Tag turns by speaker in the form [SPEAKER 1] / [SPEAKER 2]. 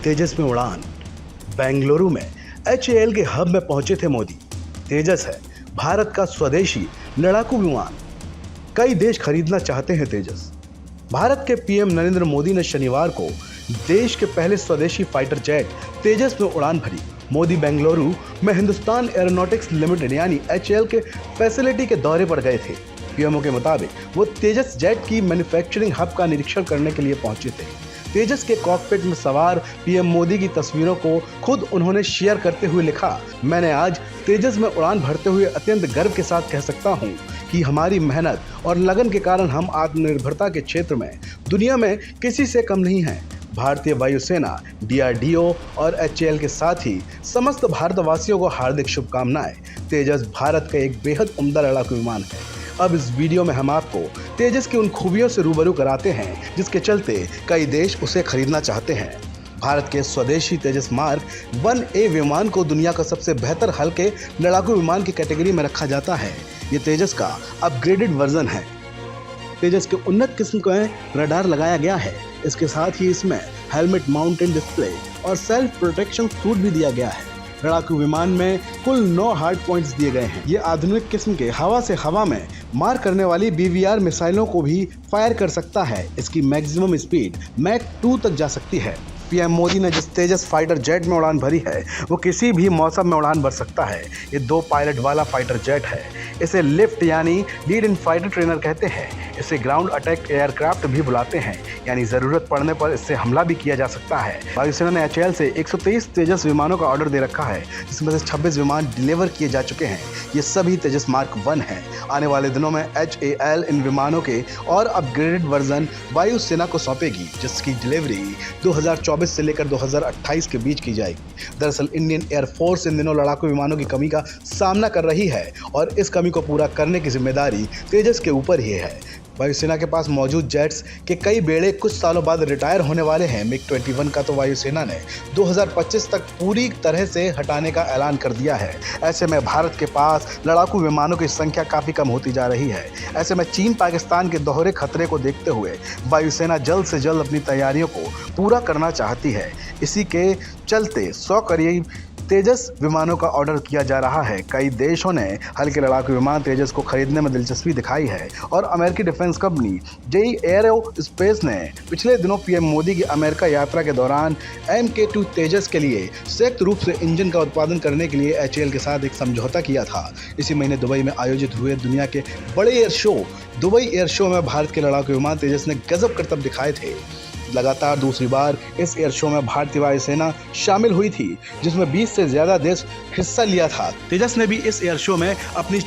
[SPEAKER 1] तेजस में उड़ान। बेंगलुरु में HAL के हब में पहुंचे थे मोदी। तेजस है भारत का स्वदेशी लड़ाकू विमान। कई देश खरीदना चाहते हैं तेजस। भारत के PM नरेंद्र मोदी ने शनिवार को देश के पहले स्वदेशी फाइटर जेट तेजस में उड़ान भरी। मोदी बेंगलुरु में हिंदुस्तान एरोनॉटिक्स लिमिटेड यानी HAL के फैसिलिटी के दौरे पर गए थे। पीएमओ के मुताबिक वो तेजस जेट की मैन्युफैक्चरिंग हब का निरीक्षण करने के लिए पहुंचे थे। तेजस के कॉकपिट में सवार पीएम मोदी की तस्वीरों को खुद उन्होंने शेयर करते हुए लिखा, मैंने आज तेजस में उड़ान भरते हुए अत्यंत गर्व के साथ कह सकता हूं कि हमारी मेहनत और लगन के कारण हम आत्मनिर्भरता के क्षेत्र में दुनिया में किसी से कम नहीं हैं। भारतीय वायुसेना, DRDO और HAL के साथ ही समस्त भारतवासियों को हार्दिक शुभकामनाएं। तेजस भारत का एक बेहद उम्दा लड़ाकू विमान है। अब इस वीडियो में हम आपको तेजस की उन खूबियों से रूबरू कराते हैं जिसके चलते कई देश उसे खरीदना चाहते हैं। भारत के स्वदेशी तेजस मार्क 1A विमान को दुनिया का सबसे बेहतर हल्के लड़ाकू विमान की कैटेगरी में रखा जाता है। ये तेजस का अपग्रेडेड वर्जन है। तेजस के उन्नत किस्म का रडार लगाया गया है। इसके साथ ही इसमें हेलमेट माउंटेड डिस्प्ले और सेल्फ प्रोटेक्शन सूट भी दिया गया है। लड़ाकू विमान में कुल 9 हार्ड पॉइंट्स दिए गए हैं। ये आधुनिक किस्म के हवा से हवा में मार करने वाली BVR मिसाइलों को भी फायर कर सकता है। इसकी मैक्सिमम स्पीड मैक 2 तक जा सकती है। PM मोदी ने जिस तेजस फाइटर जेट में उड़ान भरी है वो किसी भी मौसम में उड़ान भर सकता है। ये 2 पायलट वाला फाइटर जेट है। इसे लिफ्ट यानी लीड इन फाइटर ट्रेनर कहते हैं। इसे ग्राउंड अटैक एयरक्राफ्ट भी बुलाते हैं, यानी ज़रूरत पड़ने पर इससे हमला भी किया जा सकता है। वायुसेना ने HAL से 123 तेजस विमानों का ऑर्डर दे रखा है, जिसमें से 26 विमान डिलीवर किए जा चुके हैं। ये सभी तेजस मार्क 1 हैं। आने वाले दिनों में HAL इन विमानों के और अपग्रेडेड वर्जन वायुसेना को सौंपेगी, जिसकी डिलीवरी 2024 से लेकर 2028 के बीच की जाएगी। दरअसल इंडियन एयरफोर्स इन दिनों लड़ाकू विमानों की कमी का सामना कर रही है और इस कमी को पूरा करने की जिम्मेदारी तेजस के ऊपर ही है। वायुसेना के पास मौजूद जेट्स के कई बेड़े कुछ सालों बाद रिटायर होने वाले हैं। MiG-21 का तो वायुसेना ने 2025 तक पूरी तरह से हटाने का ऐलान कर दिया है। ऐसे में भारत के पास लड़ाकू विमानों की संख्या काफ़ी कम होती जा रही है। ऐसे में चीन पाकिस्तान के दोहरे खतरे को देखते हुए वायुसेना जल्द से जल्द अपनी तैयारियों को पूरा करना चाहती है। इसी के चलते 100 करीब तेजस विमानों का ऑर्डर किया जा रहा है। कई देशों ने हल्के लड़ाकू विमान तेजस को खरीदने में दिलचस्पी दिखाई है और अमेरिकी डिफेंस कंपनी JE एरोस्पेस ने पिछले दिनों PM मोदी की अमेरिका यात्रा के दौरान MK2 तेजस के लिए संयुक्त रूप से इंजन का उत्पादन करने के लिए HAL के साथ एक समझौता किया था। इसी महीने दुबई में आयोजित हुए दुनिया के बड़े air show Dubai air show में भारत के लड़ाकू विमान तेजस ने गजब करतब दिखाए थे। लगातार दूसरी बार इस एयर शो में भारतीय वायुसेना शामिल हुई थी, जिसमें 20 से ज्यादा देश हिस्सा लिया था। तेजस ने भी इस एयर शो में अपनी